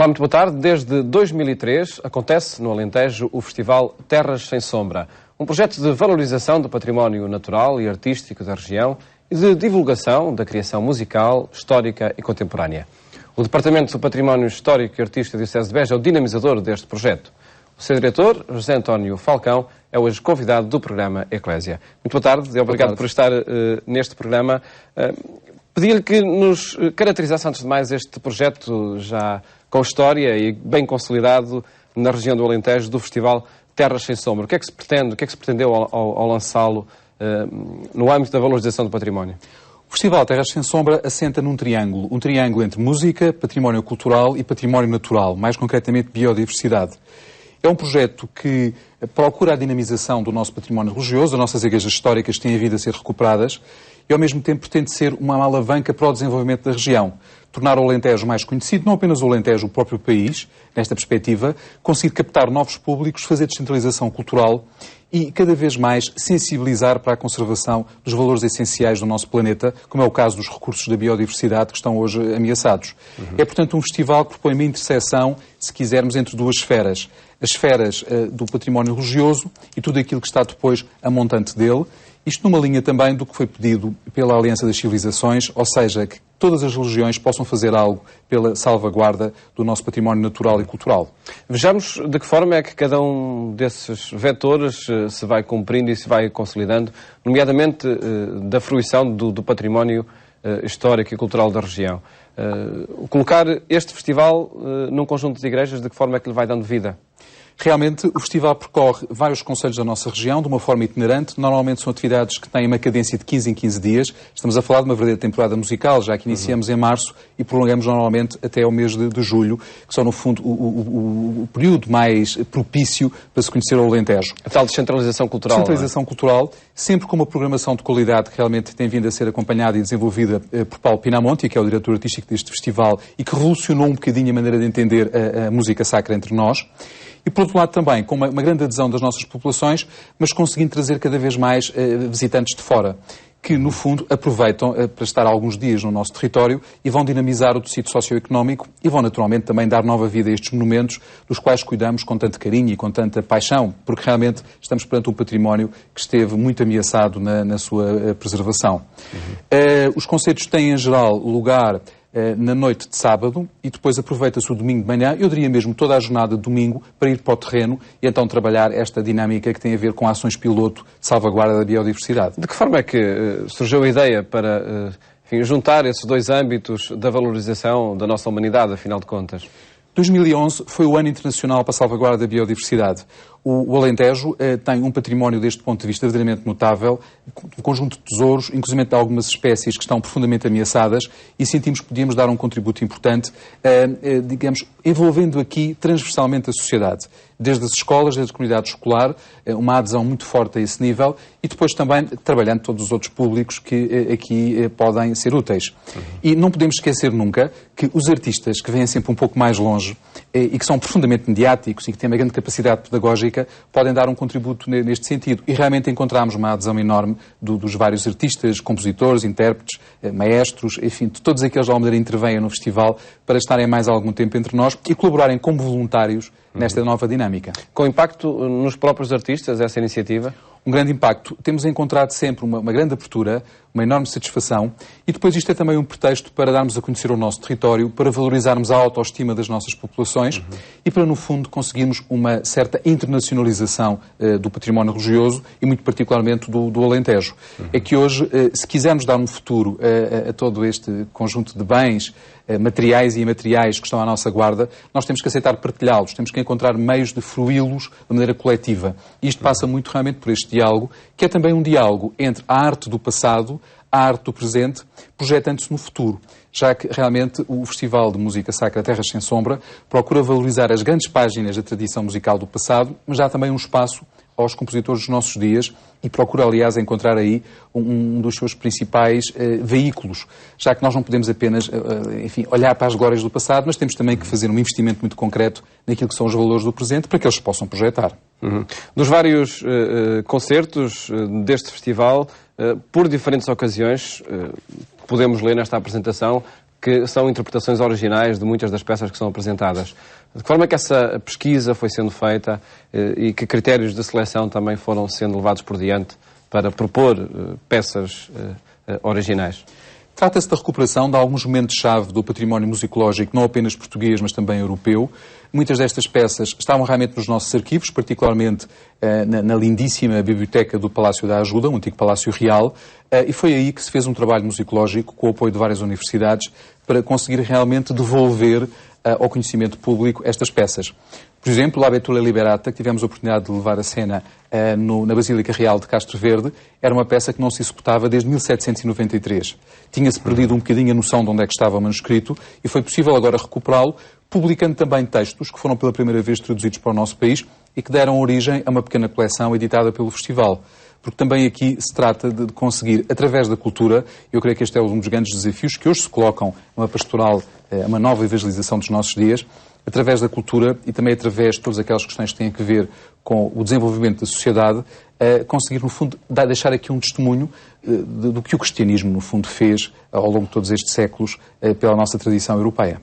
Olá, muito boa tarde. Desde 2003 acontece no Alentejo o Festival Terras Sem Sombra, um projeto de valorização do património natural e artístico da região e de divulgação da criação musical, histórica e contemporânea. O Departamento do Património Histórico e Artístico da Diocese de Beja é o dinamizador deste projeto. O seu diretor, José António Falcão, é hoje convidado do programa Eclésia. Muito boa tarde e obrigado por estar neste programa. Pedi-lhe que nos caracterizasse, antes de mais, este projeto já com história e bem consolidado na região do Alentejo, do Festival Terras Sem Sombra. O que é que se pretende, o que é que se pretendeu ao lançá-lo no âmbito da valorização do património? O Festival Terras Sem Sombra assenta num triângulo. Um triângulo entre música, património cultural e património natural, mais concretamente biodiversidade. É um projeto que procura a dinamização do nosso património religioso, as nossas igrejas históricas têm vindo a ser recuperadas, e ao mesmo tempo pretende ser uma alavanca para o desenvolvimento da região. Tornar o Alentejo mais conhecido, não apenas o Alentejo, o próprio país, nesta perspectiva, conseguir captar novos públicos, fazer descentralização cultural e cada vez mais sensibilizar para a conservação dos valores essenciais do nosso planeta, como é o caso dos recursos da biodiversidade que estão hoje ameaçados. É, portanto, um festival que propõe uma interseção, se quisermos, entre duas esferas. As esferas do património religioso e tudo aquilo que está depois a montante dele. Isto numa linha também do que foi pedido pela Aliança das Civilizações, ou seja, que todas as religiões possam fazer algo pela salvaguarda do nosso património natural e cultural. Vejamos de que forma é que cada um desses vetores se vai cumprindo e se vai consolidando, nomeadamente da fruição do património histórico e cultural da região. Colocar este festival num conjunto de igrejas, de que forma é que lhe vai dando vida? Realmente, o festival percorre vários concelhos da nossa região de uma forma itinerante. Normalmente são atividades que têm uma cadência de 15 em 15 dias. Estamos a falar de uma verdadeira temporada musical, já que iniciamos em março e prolongamos normalmente até ao mês de julho, que são, no fundo, o período mais propício para se conhecer o Alentejo. A tal descentralização cultural. Descentralização cultural, sempre com uma programação de qualidade que realmente tem vindo a ser acompanhada e desenvolvida por Paulo Pinamonti, que é o diretor artístico deste festival e que revolucionou um bocadinho a maneira de entender a música sacra entre nós. E, por outro lado, também com uma grande adesão das nossas populações, mas conseguindo trazer cada vez mais visitantes de fora, que, no fundo, aproveitam para estar alguns dias no nosso território e vão dinamizar o tecido socioeconómico e vão, naturalmente, também dar nova vida a estes monumentos, dos quais cuidamos com tanto carinho e com tanta paixão, porque realmente estamos perante um património que esteve muito ameaçado na sua preservação. Os concertos têm, em geral, lugar na noite de sábado e depois aproveita-se o domingo de manhã, eu diria mesmo toda a jornada de domingo, para ir para o terreno e então trabalhar esta dinâmica que tem a ver com ações piloto de salvaguarda da biodiversidade. De que forma é que surgiu a ideia para juntar esses dois âmbitos da valorização da nossa humanidade, afinal de contas? 2011 foi o ano internacional para a salvaguarda da biodiversidade. O Alentejo tem um património deste ponto de vista verdadeiramente notável, um conjunto de tesouros, inclusive de algumas espécies que estão profundamente ameaçadas e sentimos que podíamos dar um contributo importante, digamos, envolvendo aqui transversalmente a sociedade. Desde as escolas, desde a comunidade escolar, uma adesão muito forte a esse nível e depois também trabalhando todos os outros públicos que aqui podem ser úteis. E não podemos esquecer nunca que os artistas que vêm sempre um pouco mais longe e que são profundamente mediáticos e que têm uma grande capacidade pedagógica podem dar um contributo neste sentido. E realmente encontramos uma adesão enorme dos vários artistas, compositores, intérpretes, maestros, enfim, de todos aqueles que de alguma maneira intervêm no festival para estarem mais algum tempo entre nós e colaborarem como voluntários nesta nova dinâmica. Com impacto nos próprios artistas, essa iniciativa? Um grande impacto. Temos encontrado sempre uma grande abertura, uma enorme satisfação e depois isto é também um pretexto para darmos a conhecer o nosso território, para valorizarmos a autoestima das nossas populações e para, no fundo, conseguirmos uma certa internacionalização do património religioso e, muito particularmente, do Alentejo. É que hoje, se quisermos dar um futuro a todo este conjunto de bens materiais e imateriais que estão à nossa guarda, nós temos que aceitar partilhá-los, temos que encontrar meios de fruí-los de maneira coletiva. E isto passa muito realmente por este diálogo, que é também um diálogo entre a arte do passado, a arte do presente, projetando-se no futuro, já que realmente o Festival de Música Sacra Terras Sem Sombra procura valorizar as grandes páginas da tradição musical do passado, mas dá também um espaço aos compositores dos nossos dias e procura, aliás, encontrar aí um dos seus principais veículos, já que nós não podemos apenas, enfim, olhar para as glórias do passado, mas temos também que fazer um investimento muito concreto naquilo que são os valores do presente para que eles possam projetar. Dos vários concertos deste festival, por diferentes ocasiões, podemos ler nesta apresentação que são interpretações originais de muitas das peças que são apresentadas. De que forma é que essa pesquisa foi sendo feita e que critérios de seleção também foram sendo levados por diante para propor peças originais? Trata-se da recuperação de alguns momentos-chave do património musicológico, não apenas português, mas também europeu. Muitas destas peças estavam realmente nos nossos arquivos, particularmente na lindíssima biblioteca do Palácio da Ajuda, o antigo Palácio Real, e foi aí que se fez um trabalho musicológico com o apoio de várias universidades para conseguir realmente devolver ao conhecimento público estas peças. Por exemplo, a Betula Liberata, que tivemos a oportunidade de levar a cena na Basílica Real de Castro Verde, era uma peça que não se executava desde 1793. Tinha-se perdido um bocadinho a noção de onde é que estava o manuscrito e foi possível agora recuperá-lo, publicando também textos que foram pela primeira vez traduzidos para o nosso país e que deram origem a uma pequena coleção editada pelo festival. Porque também aqui se trata de conseguir, através da cultura, eu creio que este é um dos grandes desafios que hoje se colocam numa pastoral, uma nova evangelização dos nossos dias, através da cultura e também através de todas aquelas questões que têm a ver com o desenvolvimento da sociedade, conseguir, no fundo, deixar aqui um testemunho do que o cristianismo, no fundo, fez ao longo de todos estes séculos pela nossa tradição europeia.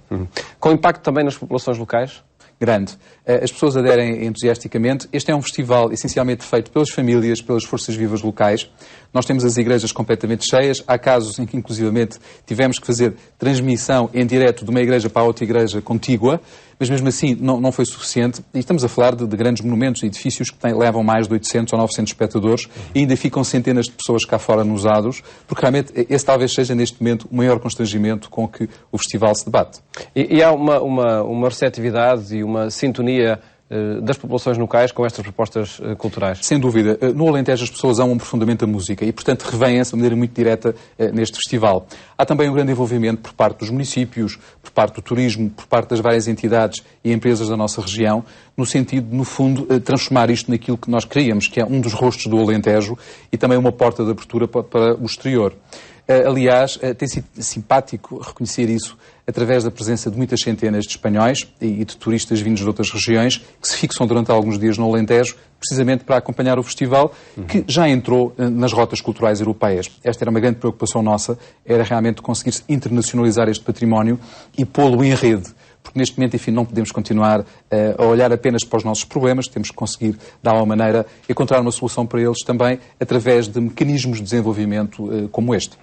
Com impacto também nas populações locais? Grande. As pessoas aderem entusiasticamente. Este é um festival essencialmente feito pelas famílias, pelas forças vivas locais. Nós temos as igrejas completamente cheias. Há casos em que, inclusivamente, tivemos que fazer transmissão em direto de uma igreja para a outra igreja contígua, mas mesmo assim não foi suficiente. E estamos a falar de grandes monumentos e edifícios que levam mais de 800 ou 900 espectadores e ainda ficam centenas de pessoas cá fora nos adros, porque realmente esse talvez seja neste momento o maior constrangimento com que o festival se debate. E há uma receptividade e uma sintonia das populações locais com estas propostas culturais? Sem dúvida. No Alentejo as pessoas amam profundamente a música e, portanto, revêem-se de maneira muito direta neste festival. Há também um grande envolvimento por parte dos municípios, por parte do turismo, por parte das várias entidades e empresas da nossa região, no sentido de, no fundo, transformar isto naquilo que nós queríamos, que é um dos rostos do Alentejo e também uma porta de abertura para o exterior. Aliás, tem sido simpático reconhecer isso através da presença de muitas centenas de espanhóis e de turistas vindos de outras regiões que se fixam durante alguns dias no Alentejo, precisamente para acompanhar o festival, que já entrou nas rotas culturais europeias. Esta era uma grande preocupação nossa, era realmente conseguir internacionalizar este património e pô-lo em rede. Porque neste momento, enfim, não podemos continuar a olhar apenas para os nossos problemas, temos que conseguir, de alguma maneira, encontrar uma solução para eles também através de mecanismos de desenvolvimento como este.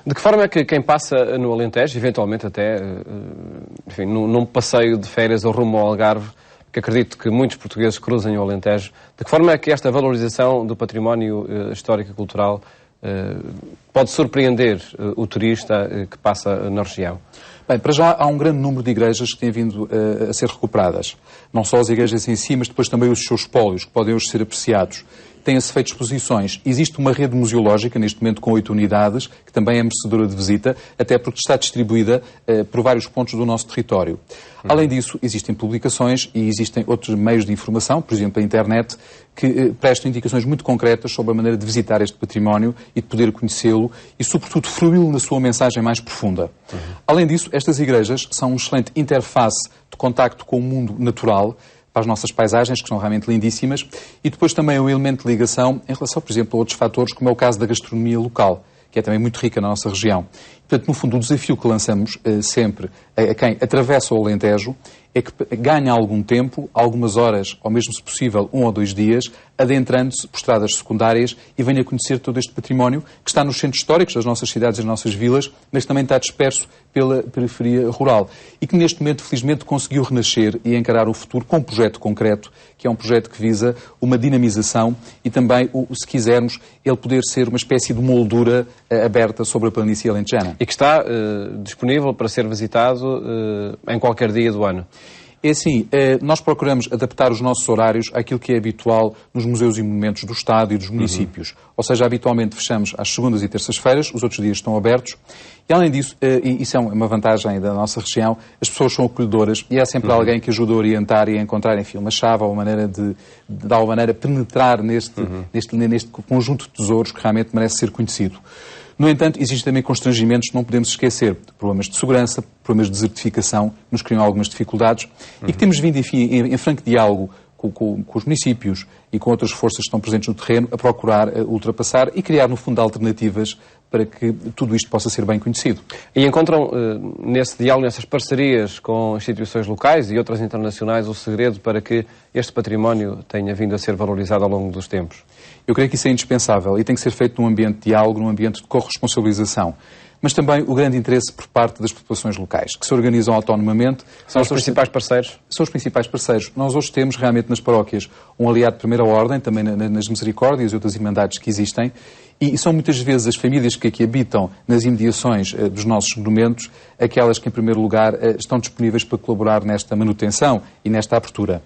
De que forma é que quem passa no Alentejo, eventualmente até, enfim, num passeio de férias ou rumo ao Algarve, que acredito que muitos portugueses cruzem o Alentejo, de que forma é que esta valorização do património histórico e cultural pode surpreender o turista que passa na região? Bem, para já há um grande número de igrejas que têm vindo a ser recuperadas. Não só as igrejas em si, mas depois também os seus espólios, que podem hoje ser apreciados. Têm-se feito exposições. Existe uma rede museológica, neste momento com 8 unidades, que também é merecedora de visita, até porque está distribuída por vários pontos do nosso território. Além disso, existem publicações e existem outros meios de informação, por exemplo, a internet, que prestam indicações muito concretas sobre a maneira de visitar este património e de poder conhecê-lo e, sobretudo, fruí-lo na sua mensagem mais profunda. Além disso, estas igrejas são uma excelente interface de contacto com o mundo natural, para as nossas paisagens, que são realmente lindíssimas, e depois também um elemento de ligação em relação, por exemplo, a outros fatores, como é o caso da gastronomia local, que é também muito rica na nossa região. Portanto, no fundo, o desafio que lançamos sempre a quem atravessa o Alentejo é que ganhe algum tempo, algumas horas, ou mesmo, se possível, 1 ou 2 dias, adentrando-se por estradas secundárias e venha conhecer todo este património que está nos centros históricos das nossas cidades e das nossas vilas, mas também está disperso pela periferia rural. E que, neste momento, felizmente, conseguiu renascer e encarar o futuro com um projeto concreto, que é um projeto que visa uma dinamização e também, se quisermos, ele poder ser uma espécie de moldura aberta sobre a planície alentejana. E que está disponível para ser visitado em qualquer dia do ano. É assim, nós procuramos adaptar os nossos horários àquilo que é habitual nos museus e monumentos do Estado e dos municípios. Ou seja, habitualmente fechamos às segundas e terças-feiras, os outros dias estão abertos. E além disso, e isso é uma vantagem da nossa região, as pessoas são acolhedoras e há sempre alguém que ajuda a orientar e a encontrar, enfim, uma chave ou uma maneira de alguma maneira, penetrar neste conjunto de tesouros que realmente merece ser conhecido. No entanto, existem também constrangimentos que não podemos esquecer. Problemas de segurança, problemas de desertificação, que nos criam algumas dificuldades e que temos vindo, enfim, em franco diálogo com os municípios e com outras forças que estão presentes no terreno, a procurar ultrapassar e criar, no fundo, alternativas para que tudo isto possa ser bem conhecido. E encontram nesse diálogo, nessas parcerias com instituições locais e outras internacionais, o segredo para que este património tenha vindo a ser valorizado ao longo dos tempos? Eu creio que isso é indispensável e tem que ser feito num ambiente de diálogo, num ambiente de corresponsabilização. Mas também o grande interesse por parte das populações locais, que se organizam autonomamente. São os principais parceiros? São os principais parceiros. Nós hoje temos realmente nas paróquias um aliado de primeira ordem, também nas misericórdias e outras irmandades que existem, e são muitas vezes as famílias que aqui habitam nas imediações dos nossos monumentos aquelas que, em primeiro lugar, estão disponíveis para colaborar nesta manutenção e nesta abertura.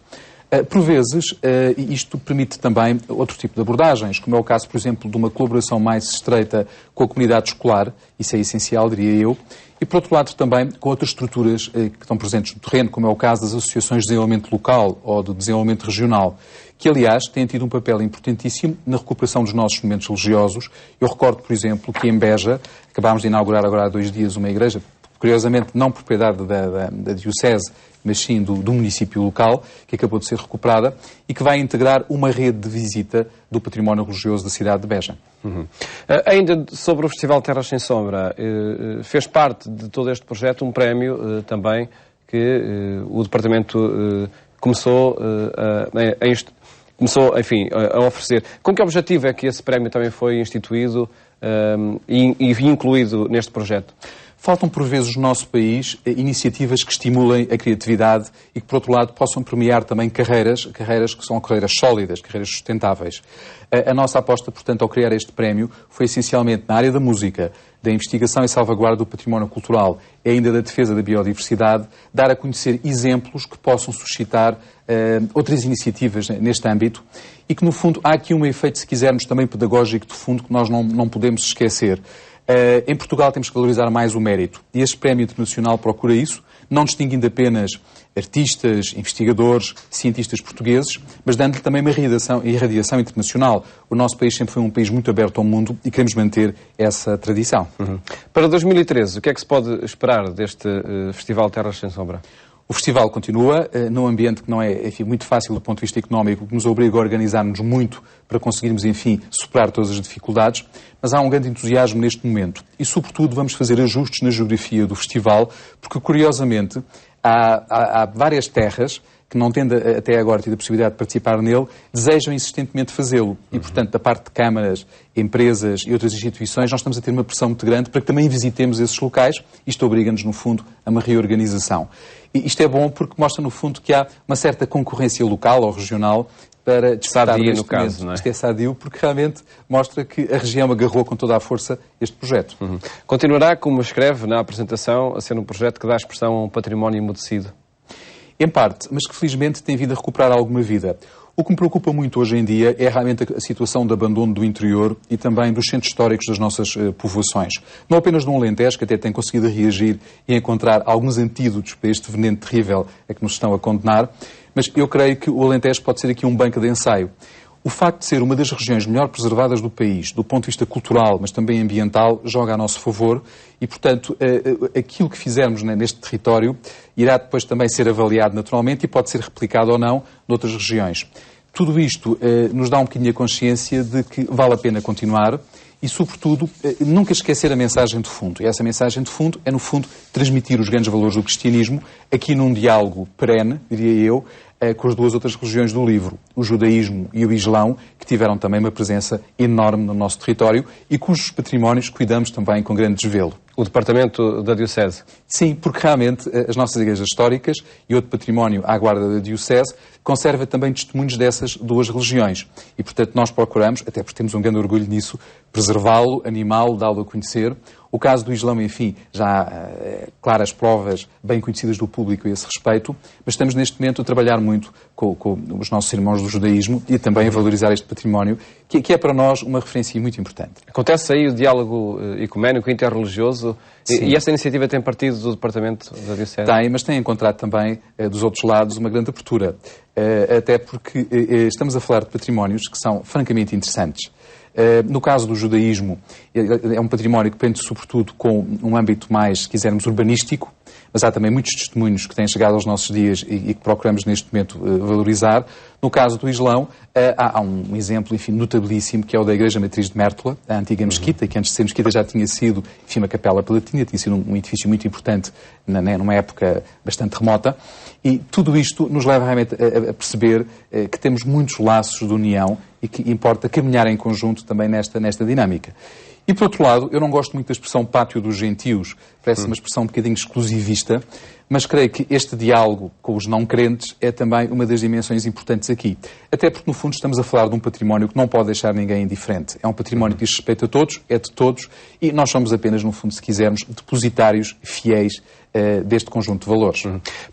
Por vezes, isto permite também outro tipo de abordagens, como é o caso, por exemplo, de uma colaboração mais estreita com a comunidade escolar, isso é essencial, diria eu, e, por outro lado, também com outras estruturas que estão presentes no terreno, como é o caso das associações de desenvolvimento local ou de desenvolvimento regional, que, aliás, têm tido um papel importantíssimo na recuperação dos nossos monumentos religiosos. Eu recordo, por exemplo, que em Beja acabámos de inaugurar agora há 2 dias uma igreja, curiosamente não propriedade da Diocese, mas sim do município local, que acabou de ser recuperada e que vai integrar uma rede de visita do património religioso da cidade de Beja. Ainda sobre o Festival Terras Sem Sombra, fez parte de todo este projeto um prémio também que o Departamento começou a oferecer. Com que objetivo é que esse prémio também foi instituído e incluído neste projeto? Faltam, por vezes, no nosso país, iniciativas que estimulem a criatividade e que, por outro lado, possam premiar também carreiras que são carreiras sólidas, carreiras sustentáveis. A nossa aposta, portanto, ao criar este prémio, foi essencialmente na área da música, da investigação e salvaguarda do património cultural e ainda da defesa da biodiversidade, dar a conhecer exemplos que possam suscitar outras iniciativas neste âmbito e que, no fundo, há aqui um efeito, se quisermos, também pedagógico de fundo que nós não podemos esquecer. Em Portugal temos que valorizar mais o mérito e este prémio internacional procura isso, não distinguindo apenas artistas, investigadores, cientistas portugueses, mas dando-lhe também uma irradiação internacional. O nosso país sempre foi um país muito aberto ao mundo e queremos manter essa tradição. Para 2013, o que é que se pode esperar deste Festival Terras Sem Sombra? O festival continua num ambiente que não é, enfim, muito fácil do ponto de vista económico, que nos obriga a organizar-nos muito para conseguirmos, enfim, superar todas as dificuldades, mas há um grande entusiasmo neste momento. E, sobretudo, vamos fazer ajustes na geografia do festival, porque, curiosamente, há várias terras que, não tendo até agora tido a possibilidade de participar nele, desejam insistentemente fazê-lo. E, portanto, da parte de câmaras, empresas e outras instituições, nós estamos a ter uma pressão muito grande para que também visitemos esses locais. Isto obriga-nos, no fundo, a uma reorganização. E isto é bom porque mostra, no fundo, que há uma certa concorrência local ou regional para desfrutar no caso, não é? Isto é sadio porque realmente mostra que a região agarrou com toda a força este projeto. Continuará, como escreve na apresentação, a ser um projeto que dá expressão a um património emudecido? Em parte, mas que felizmente tem vindo a recuperar alguma vida. O que me preocupa muito hoje em dia é realmente a situação de abandono do interior e também dos centros históricos das nossas povoações. Não apenas no Alentejo, que até tem conseguido reagir e encontrar alguns antídotos para este veneno terrível a que nos estão a condenar, mas eu creio que o Alentejo pode ser aqui um banco de ensaio. O facto de ser uma das regiões melhor preservadas do país, do ponto de vista cultural, mas também ambiental, joga a nosso favor e, portanto, aquilo que fizermos neste território irá depois também ser avaliado naturalmente e pode ser replicado ou não noutras regiões. Tudo isto nos dá um bocadinho a consciência de que vale a pena continuar e, sobretudo, nunca esquecer a mensagem de fundo. E essa mensagem de fundo é, no fundo, transmitir os grandes valores do cristianismo aqui num diálogo perene, diria eu, com as duas outras religiões do livro, o judaísmo e o islão, que tiveram também uma presença enorme no nosso território e cujos patrimónios cuidamos também com grande desvelo. O Departamento da Diocese? Sim, porque realmente as nossas igrejas históricas e outro património à guarda da Diocese conserva também testemunhos dessas duas religiões. E, portanto, nós procuramos, até porque temos um grande orgulho nisso, preservá-lo, animá-lo, dá-lo a conhecer. O caso do Islão, enfim, já há claras provas bem conhecidas do público a esse respeito, mas estamos neste momento a trabalhar muito com os nossos irmãos do judaísmo e também a valorizar este património, que é para nós uma referência muito importante. Acontece aí o diálogo ecuménico, interreligioso, e essa iniciativa tem partido do Departamento da Diocese? Tem, mas tem encontrado também, dos outros lados, uma grande abertura. Até porque estamos a falar de patrimónios que são francamente interessantes. No caso do judaísmo, é um património que pende sobretudo com um âmbito mais, se quisermos, urbanístico, mas há também muitos testemunhos que têm chegado aos nossos dias e que procuramos neste momento valorizar. No caso do Islão, há um exemplo, enfim, notabilíssimo, que é o da Igreja Matriz de Mértola, a antiga mesquita, que antes de ser mesquita já tinha sido, enfim, uma capela palatina, tinha sido um edifício muito importante numa época bastante remota. E tudo isto nos leva realmente a perceber que temos muitos laços de união e que importa caminhar em conjunto também nesta dinâmica. E, por outro lado, eu não gosto muito da expressão pátio dos gentios, parece uma expressão um bocadinho exclusivista, mas creio que este diálogo com os não-crentes é também uma das dimensões importantes aqui. Até porque, no fundo, estamos a falar de um património que não pode deixar ninguém indiferente. É um património que diz respeito a todos, é de todos, e nós somos apenas, no fundo, se quisermos, depositários fiéis deste conjunto de valores.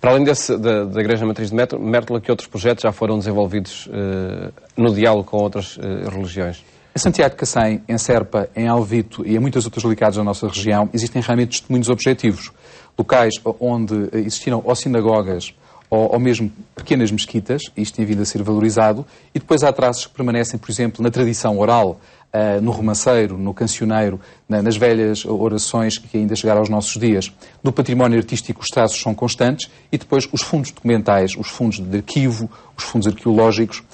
Para além da Igreja Matriz de Mértola, que outros projetos já foram desenvolvidos no diálogo com outras religiões? Em Santiago de Cacém, em Serpa, em Alvito e em muitas outras localidades da nossa região, existem realmente testemunhos objetivos. Locais onde existiram ou sinagogas ou mesmo pequenas mesquitas, e isto tem vindo a ser valorizado, e depois há traços que permanecem, por exemplo, na tradição oral, no romanceiro, no cancioneiro, nas velhas orações que ainda chegaram aos nossos dias. No património artístico os traços são constantes e depois os fundos documentais, os fundos de arquivo, os fundos arqueológicos,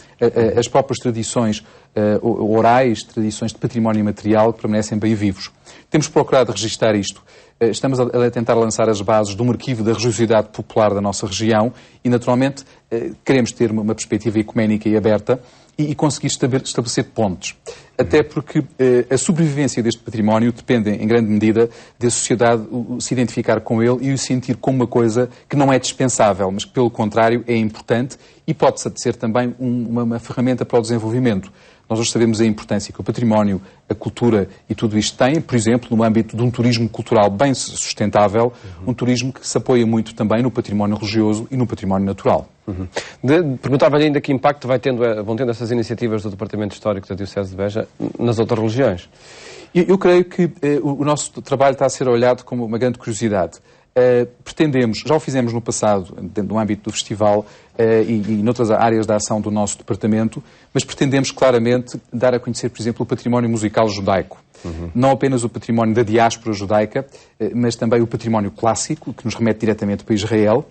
as próprias tradições orais, tradições de património material que permanecem bem vivos. Temos procurado registar isto. Estamos a tentar lançar as bases de um arquivo da religiosidade popular da nossa região e, naturalmente, queremos ter uma perspectiva ecuménica e aberta e conseguir estabelecer pontes. Até porque a sobrevivência deste património depende, em grande medida, da sociedade se identificar com ele e o sentir como uma coisa que não é dispensável, mas que, pelo contrário, é importante e pode ser também uma ferramenta para o desenvolvimento. Nós hoje sabemos a importância que o património, a cultura e tudo isto tem, por exemplo, no âmbito de um turismo cultural bem sustentável, um turismo que se apoia muito também no património religioso e no património natural. Perguntava-lhe ainda que impacto vão tendo essas iniciativas do Departamento Histórico da Diocese de Beja nas outras religiões? Eu creio que o nosso trabalho está a ser olhado como uma grande curiosidade. Pretendemos, já o fizemos no passado, no âmbito do festival e noutras áreas da ação do nosso departamento, mas pretendemos claramente dar a conhecer, por exemplo, o património musical judaico. Não apenas o património da diáspora judaica, mas também o património clássico, que nos remete diretamente para Israel.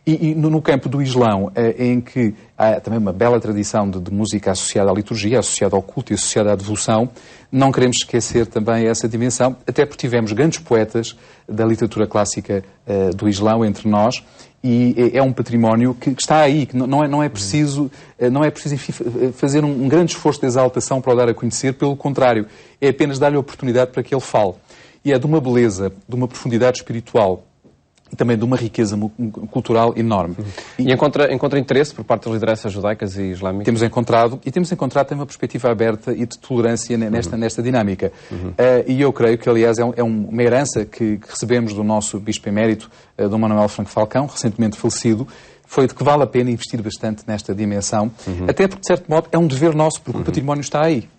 E no campo do Islão, em que há também uma bela tradição de música associada à liturgia, associada ao culto e associada à devoção, não queremos esquecer também essa dimensão, até porque tivemos grandes poetas da literatura clássica do Islão entre nós, e é um património que está aí, que não é preciso enfim, fazer um grande esforço de exaltação para o dar a conhecer, pelo contrário, é apenas dar-lhe a oportunidade para que ele fale. E é de uma beleza, de uma profundidade espiritual, e também de uma riqueza cultural enorme. E encontra interesse por parte das lideranças judaicas e islâmicas? Temos encontrado também uma perspectiva aberta e de tolerância nesta dinâmica. E eu creio que, aliás, é uma herança que recebemos do nosso Bispo Emérito, Dom Manuel Franco Falcão, recentemente falecido, foi de que vale a pena investir bastante nesta dimensão, até porque, de certo modo, é um dever nosso, porque o património está aí.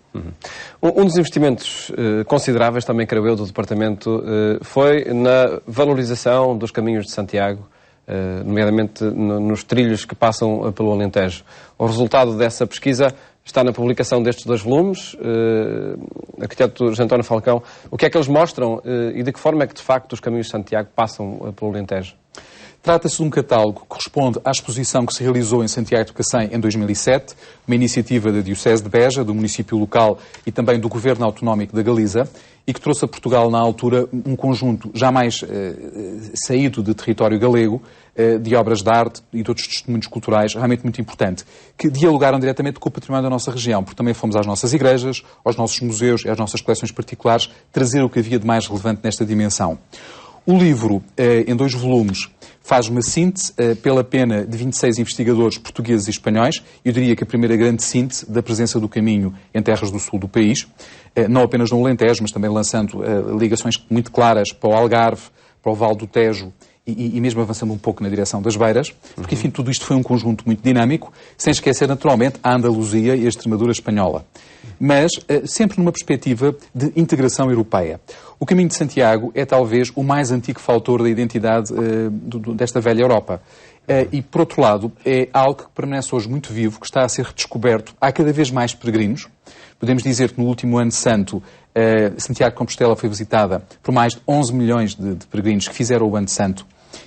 Um dos investimentos consideráveis, também creio eu, do Departamento foi na valorização dos caminhos de Santiago, nomeadamente nos trilhos que passam pelo Alentejo. O resultado dessa pesquisa está na publicação destes 2 volumes. Arquiteto José António Falcão, o que é que eles mostram e de que forma é que, de facto, os caminhos de Santiago passam pelo Alentejo? Trata-se de um catálogo que corresponde à exposição que se realizou em Santiago de Cacém em 2007, uma iniciativa da Diocese de Beja, do município local e também do Governo Autonómico da Galiza, e que trouxe a Portugal, na altura, um conjunto jamais saído de território galego, de obras de arte e de outros testemunhos culturais realmente muito importante, que dialogaram diretamente com o património da nossa região, porque também fomos às nossas igrejas, aos nossos museus e às nossas coleções particulares trazer o que havia de mais relevante nesta dimensão. O livro, em 2 volumes, faz uma síntese pela pena de 26 investigadores portugueses e espanhóis. Eu diria que a primeira grande síntese da presença do caminho em terras do sul do país, não apenas no Alentejo, mas também lançando ligações muito claras para o Algarve, para o Vale do Tejo e mesmo avançando um pouco na direção das Beiras, porque, enfim, tudo isto foi um conjunto muito dinâmico, sem esquecer, naturalmente, a Andaluzia e a Extremadura espanhola. Mas sempre numa perspectiva de integração europeia. O Caminho de Santiago é talvez o mais antigo fator da identidade desta velha Europa. E, por outro lado, é algo que permanece hoje muito vivo, que está a ser redescoberto. Há cada vez mais peregrinos. Podemos dizer que no último ano santo, Santiago de Compostela foi visitada por mais de 11 milhões de peregrinos que fizeram o ano santo.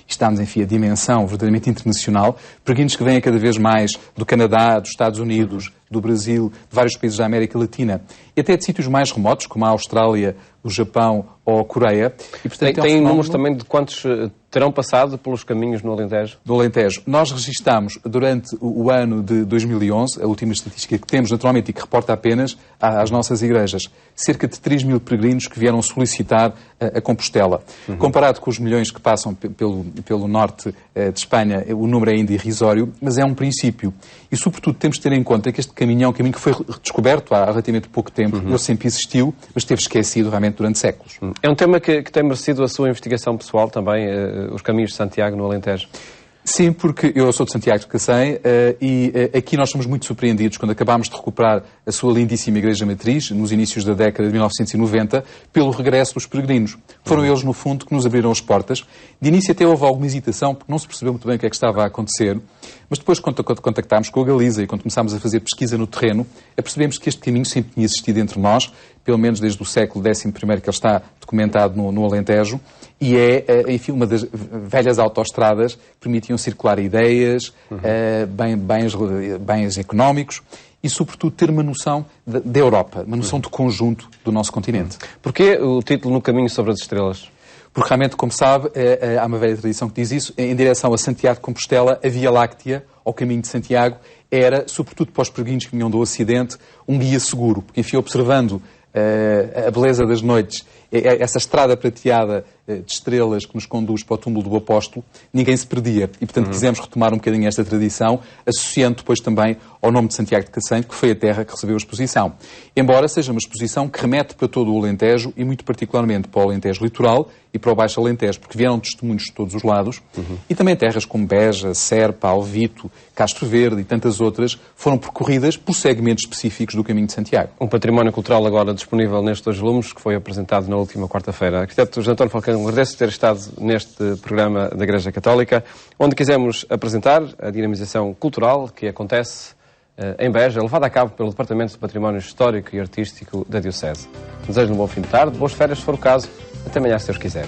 Estamos, enfim, a dimensão verdadeiramente internacional, peregrinos que vêm cada vez mais do Canadá, dos Estados Unidos, do Brasil, de vários países da América Latina, e até de sítios mais remotos, como a Austrália, o Japão ou a Coreia. E, portanto, tem números também de quantos terão passado pelos caminhos no Alentejo? Do Alentejo. Nós registámos durante o ano de 2011, a última estatística que temos naturalmente e que reporta apenas às nossas igrejas, cerca de 3 mil peregrinos que vieram solicitar a Compostela. Comparado com os milhões que passam pelo norte de Espanha, o número é ainda irrisório, mas é um princípio. E, sobretudo, temos de ter em conta que este caminho é um caminho que foi descoberto há relativamente pouco tempo. Ele sempre existiu, mas esteve esquecido realmente durante séculos. É um tema que tem merecido a sua investigação pessoal também, os caminhos de Santiago no Alentejo? Sim, porque eu sou de Santiago de Cacém e aqui nós somos muito surpreendidos quando acabámos de recuperar a sua lindíssima Igreja Matriz, nos inícios da década de 1990, pelo regresso dos peregrinos. Foram eles, no fundo, que nos abriram as portas. De início até houve alguma hesitação, porque não se percebeu muito bem o que é que estava a acontecer, mas depois, quando contactámos com a Galiza e quando começámos a fazer pesquisa no terreno, percebemos que este caminho sempre tinha existido entre nós, pelo menos desde o século XI que ele está documentado no Alentejo, e enfim, uma das velhas autoestradas que permitiam circular ideias, bens económicos e, sobretudo, ter uma noção da Europa, uma noção de conjunto do nosso continente. Porquê o título No Caminho sobre as Estrelas? Porque realmente, como sabe, há uma velha tradição que diz isso, em direção a Santiago de Compostela, a Via Láctea, ao caminho de Santiago, era, sobretudo para os peregrinos que vinham do Ocidente, um guia seguro, porque, enfim, observando a beleza das noites, essa estrada prateada de estrelas que nos conduz para o túmulo do apóstolo, ninguém se perdia. E, portanto, quisemos retomar um bocadinho esta tradição, associando depois também ao nome de Santiago de Cacém, que foi a terra que recebeu a exposição. Embora seja uma exposição que remete para todo o Alentejo e muito particularmente para o Alentejo litoral e para o Baixo Alentejo, porque vieram testemunhos de todos os lados, e também terras como Beja, Serpa, Alvito, Castro Verde e tantas outras foram percorridas por segmentos específicos do Caminho de Santiago. Um património cultural agora disponível nestes 2 volumes, que foi apresentado na última quarta-feira. Arquiteto José António Falcão, agradeço ter estado neste programa da Igreja Católica, onde quisemos apresentar a dinamização cultural que acontece em Beja, levada a cabo pelo Departamento de Património Histórico e Artístico da Diocese. Desejo-lhe um bom fim de tarde, boas férias se for o caso. Até amanhã, se Deus quiser.